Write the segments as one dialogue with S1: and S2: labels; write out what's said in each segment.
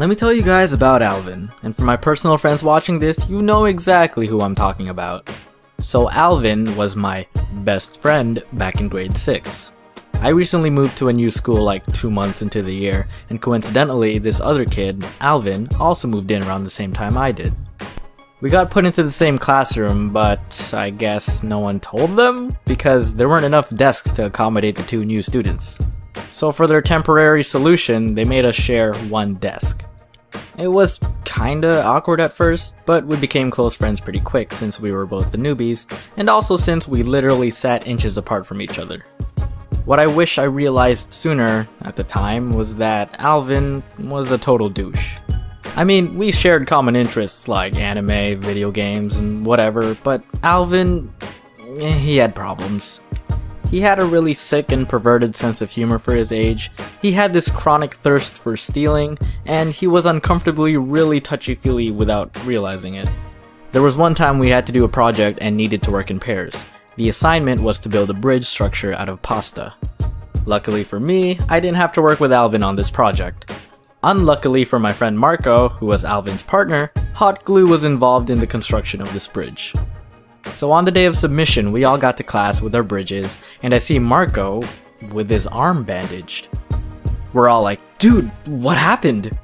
S1: Let me tell you guys about Alvin, and for my personal friends watching this, you know exactly who I'm talking about. So Alvin was my best friend back in grade 6. I recently moved to a new school like 2 months into the year, and coincidentally this other kid, Alvin, also moved in around the same time I did. We got put into the same classroom, but I guess no one told them because there weren't enough desks to accommodate the 2 new students. So for their temporary solution, they made us share one desk. It was kinda awkward at first, but we became close friends pretty quick since we were both the newbies, and also since we literally sat inches apart from each other. What I wish I realized sooner at the time was that Alvin was a total douche. I mean, we shared common interests like anime, video games, and whatever, but Alvin, he had problems. He had a really sick and perverted sense of humor for his age, he had this chronic thirst for stealing, and he was uncomfortably really touchy-feely without realizing it. There was one time we had to do a project and needed to work in pairs. The assignment was to build a bridge structure out of pasta. Luckily for me, I didn't have to work with Alvin on this project. Unluckily for my friend Marco, who was Alvin's partner, hot glue was involved in the construction of this bridge. So on the day of submission, we all got to class with our bridges, and I see Marco with his arm bandaged. We're all like, dude, what happened?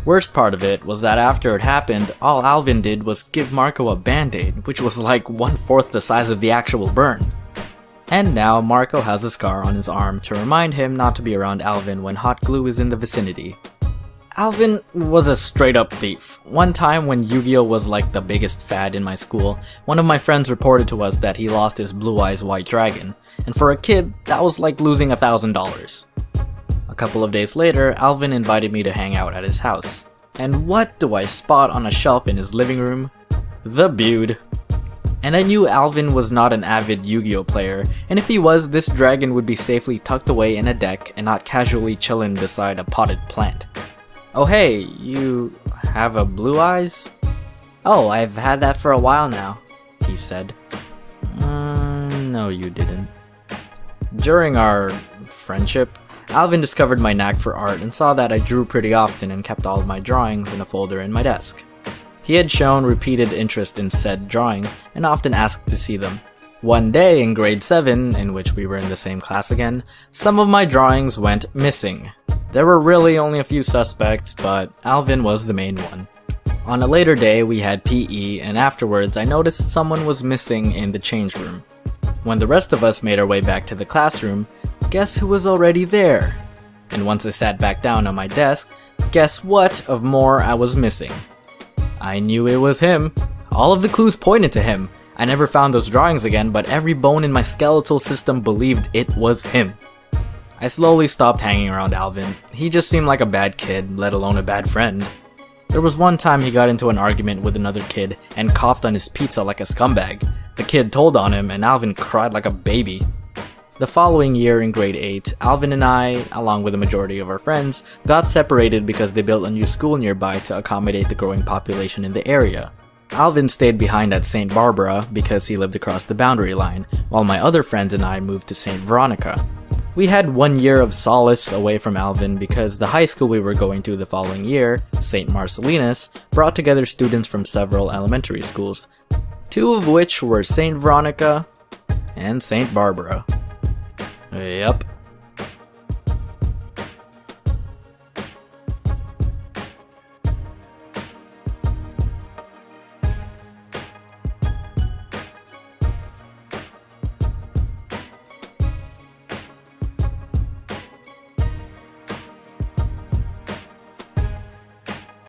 S1: Worst part of it was that after it happened, all Alvin did was give Marco a band-aid, which was like 1/4 the size of the actual burn. And now Marco has a scar on his arm to remind him not to be around Alvin when hot glue is in the vicinity. Alvin was a straight up thief. One time when Yu-Gi-Oh was like the biggest fad in my school, one of my friends reported to us that he lost his Blue Eyes White Dragon, and for a kid, that was like losing $1,000. A couple of days later, Alvin invited me to hang out at his house. And what do I spot on a shelf in his living room? The Bude. And I knew Alvin was not an avid Yu-Gi-Oh player, and if he was, this dragon would be safely tucked away in a deck and not casually chillin' beside a potted plant. Oh hey, you have a Blue Eyes? Oh, I've had that for a while now, he said. No you didn't. During our friendship, Alvin discovered my knack for art and saw that I drew pretty often and kept all of my drawings in a folder in my desk. He had shown repeated interest in said drawings and often asked to see them. One day in grade 7, in which we were in the same class again, some of my drawings went missing. There were really only a few suspects, but Alvin was the main one. On a later day, we had PE, and afterwards I noticed someone was missing in the change room. When the rest of us made our way back to the classroom, guess who was already there? And once I sat back down on my desk, guess what of more I was missing? I knew it was him. All of the clues pointed to him. I never found those drawings again, but every bone in my skeletal system believed it was him. I slowly stopped hanging around Alvin. He just seemed like a bad kid, let alone a bad friend. There was one time he got into an argument with another kid and coughed on his pizza like a scumbag. The kid told on him and Alvin cried like a baby. The following year in grade 8, Alvin and I, along with the majority of our friends, got separated because they built a new school nearby to accommodate the growing population in the area. Alvin stayed behind at St. Barbara because he lived across the boundary line, while my other friends and I moved to St. Veronica. We had 1 year of solace away from Alvin because the high school we were going to the following year, St. Marcellinus, brought together students from several elementary schools, 2 of which were St. Veronica and St. Barbara. Yep.